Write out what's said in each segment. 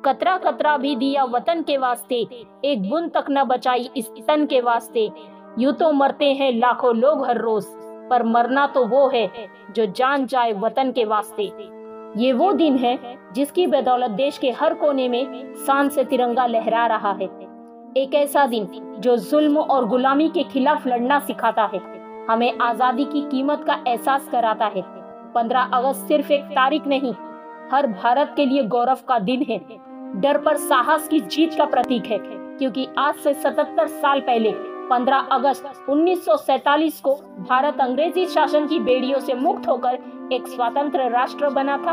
कतरा कतरा भी दिया वतन के वास्ते, एक बूंद तक न बचाई इस तन के वास्ते। यूं तो मरते हैं लाखों लोग हर रोज, पर मरना तो वो है जो जान जाए वतन के वास्ते। ये वो दिन है जिसकी बदौलत देश के हर कोने में शान से तिरंगा लहरा रहा है। एक ऐसा दिन जो जुल्म और गुलामी के खिलाफ लड़ना सिखाता है, हमें आजादी की कीमत का एहसास कराता है। 15 अगस्त सिर्फ एक तारीख नहीं, हर भारत के लिए गौरव का दिन है। डर पर साहस की जीत का प्रतीक है, क्योंकि आज से 77 साल पहले 15 अगस्त 1947 को भारत अंग्रेजी शासन की बेड़ियों से मुक्त होकर एक स्वतंत्र राष्ट्र बना था।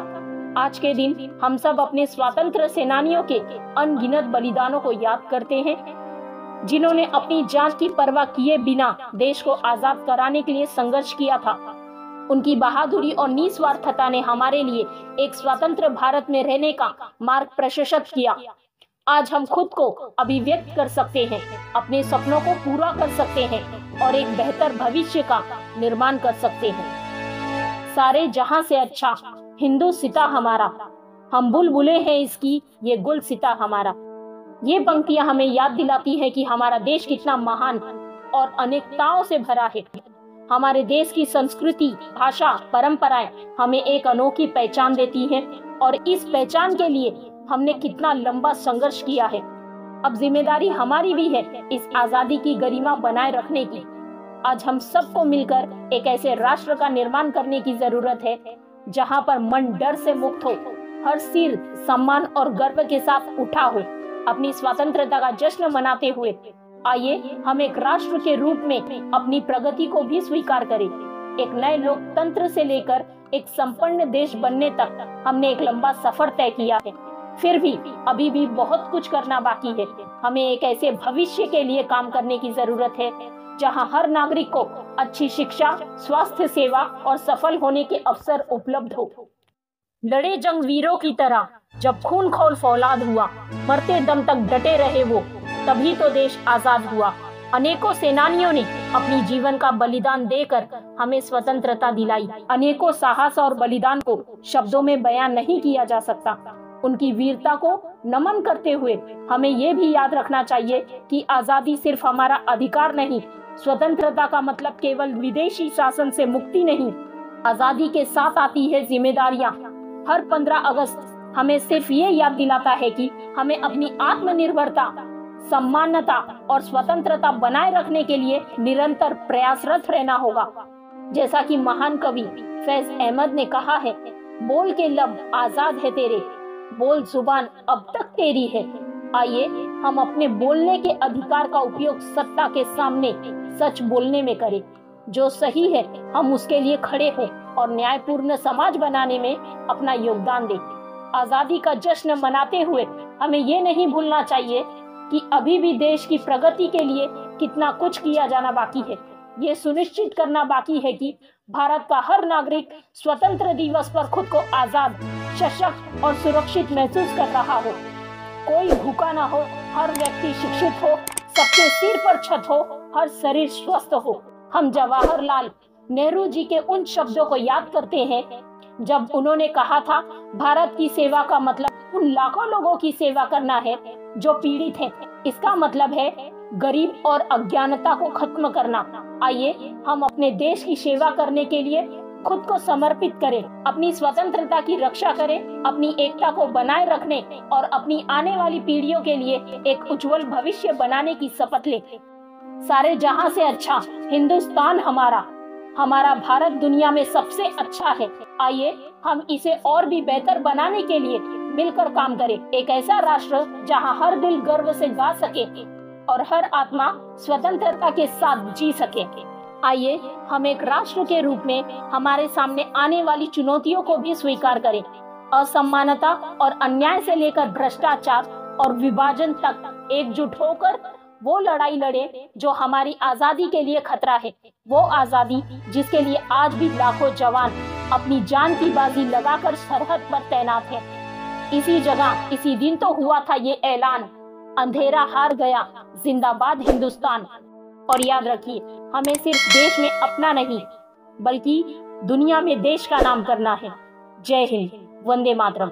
आज के दिन हम सब अपने स्वतंत्र सेनानियों के अनगिनत बलिदानों को याद करते हैं, जिन्होंने अपनी जान की परवाह किए बिना देश को आजाद कराने के लिए संघर्ष किया था। उनकी बहादुरी और निस्वार्थता ने हमारे लिए एक स्वतंत्र भारत में रहने का मार्ग प्रशस्त किया। आज हम खुद को अभिव्यक्त कर सकते हैं, अपने सपनों को पूरा कर सकते हैं और एक बेहतर भविष्य का निर्माण कर सकते हैं। सारे जहां से अच्छा हिंदू सिता हमारा, हम बुलबुलें हैं इसकी ये गुल सिता हमारा। ये पंक्तियां हमें याद दिलाती है कि हमारा देश कितना महान और अनेकताओं से भरा है। हमारे देश की संस्कृति, भाषा, परंपराएं हमें एक अनोखी पहचान देती हैं और इस पहचान के लिए हमने कितना लंबा संघर्ष किया है। अब जिम्मेदारी हमारी भी है इस आजादी की गरिमा बनाए रखने की। आज हम सबको मिलकर एक ऐसे राष्ट्र का निर्माण करने की जरूरत है जहां पर मन डर से मुक्त हो, हर सिर सम्मान और गर्व के साथ उठा हो। अपनी स्वतंत्रता का जश्न मनाते हुए आइए हम एक राष्ट्र के रूप में अपनी प्रगति को भी स्वीकार करें। एक नए लोकतंत्र से लेकर एक संपन्न देश बनने तक हमने एक लंबा सफर तय किया है, फिर भी अभी भी बहुत कुछ करना बाकी है। हमें एक ऐसे भविष्य के लिए काम करने की जरूरत है जहां हर नागरिक को अच्छी शिक्षा, स्वास्थ्य सेवा और सफल होने के अवसर उपलब्ध हो। लड़े जंग वीरों की तरह जब खून खौल फौलाद हुआ, मरते दम तक डटे रहे वो, तभी तो देश आजाद हुआ। अनेकों सेनानियों ने अपनी जीवन का बलिदान देकर हमें स्वतंत्रता दिलाई। अनेकों साहस और बलिदान को शब्दों में बयान नहीं किया जा सकता। उनकी वीरता को नमन करते हुए हमें ये भी याद रखना चाहिए कि आजादी सिर्फ हमारा अधिकार नहीं, स्वतंत्रता का मतलब केवल विदेशी शासन से मुक्ति नहीं, आजादी के साथ आती है जिम्मेदारियां। हर 15 अगस्त हमें सिर्फ ये याद दिलाता है कि हमें अपनी आत्मनिर्भरता, सम्मानता और स्वतंत्रता बनाए रखने के लिए निरंतर प्रयासरत रहना होगा। जैसा कि महान कवि फैज अहमद ने कहा है, बोल के लब आजाद है तेरे, बोल जुबान अब तक तेरी है। आइए हम अपने बोलने के अधिकार का उपयोग सत्ता के सामने सच बोलने में करें। जो सही है हम उसके लिए खड़े हों और न्यायपूर्ण समाज बनाने में अपना योगदान दें। आजादी का जश्न मनाते हुए हमें ये नहीं भूलना चाहिए कि अभी भी देश की प्रगति के लिए कितना कुछ किया जाना बाकी है। ये सुनिश्चित करना बाकी है कि भारत का हर नागरिक स्वतंत्र दिवस पर खुद को आजाद, सशक्त और सुरक्षित महसूस कर रहा हो। कोई भूखा ना हो, हर व्यक्ति शिक्षित हो, सबके सिर पर छत हो, हर शरीर स्वस्थ हो। हम जवाहरलाल नेहरू जी के उन शब्दों को याद करते हैं जब उन्होंने कहा था, भारत की सेवा का मतलब उन लाखों लोगों की सेवा करना है जो पीड़ित हैं। इसका मतलब है गरीब और अज्ञानता को खत्म करना। आइए हम अपने देश की सेवा करने के लिए खुद को समर्पित करें, अपनी स्वतंत्रता की रक्षा करें, अपनी एकता को बनाए रखने और अपनी आने वाली पीढ़ियों के लिए एक उज्जवल भविष्य बनाने की शपथ लें। सारे जहां से अच्छा हिंदुस्तान हमारा, हमारा भारत दुनिया में सबसे अच्छा है। आइए हम इसे और भी बेहतर बनाने के लिए मिलकर काम करें। एक ऐसा राष्ट्र जहां हर दिल गर्व से गा सके और हर आत्मा स्वतंत्रता के साथ जी सके। आइए हम एक राष्ट्र के रूप में हमारे सामने आने वाली चुनौतियों को भी स्वीकार करें। असमानता और अन्याय से लेकर भ्रष्टाचार और विभाजन तक एकजुट होकर वो लड़ाई लड़े जो हमारी आजादी के लिए खतरा है। वो आजादी जिसके लिए आज भी लाखों जवान अपनी जान की बाजी लगाकर सरहद पर तैनात हैं। इसी जगह इसी दिन तो हुआ था ये ऐलान, अंधेरा हार गया, जिंदाबाद हिंदुस्तान। और याद रखिए, हमें सिर्फ देश में अपना नहीं बल्कि दुनिया में देश का नाम करना है। जय हिंद, वंदे मातरम।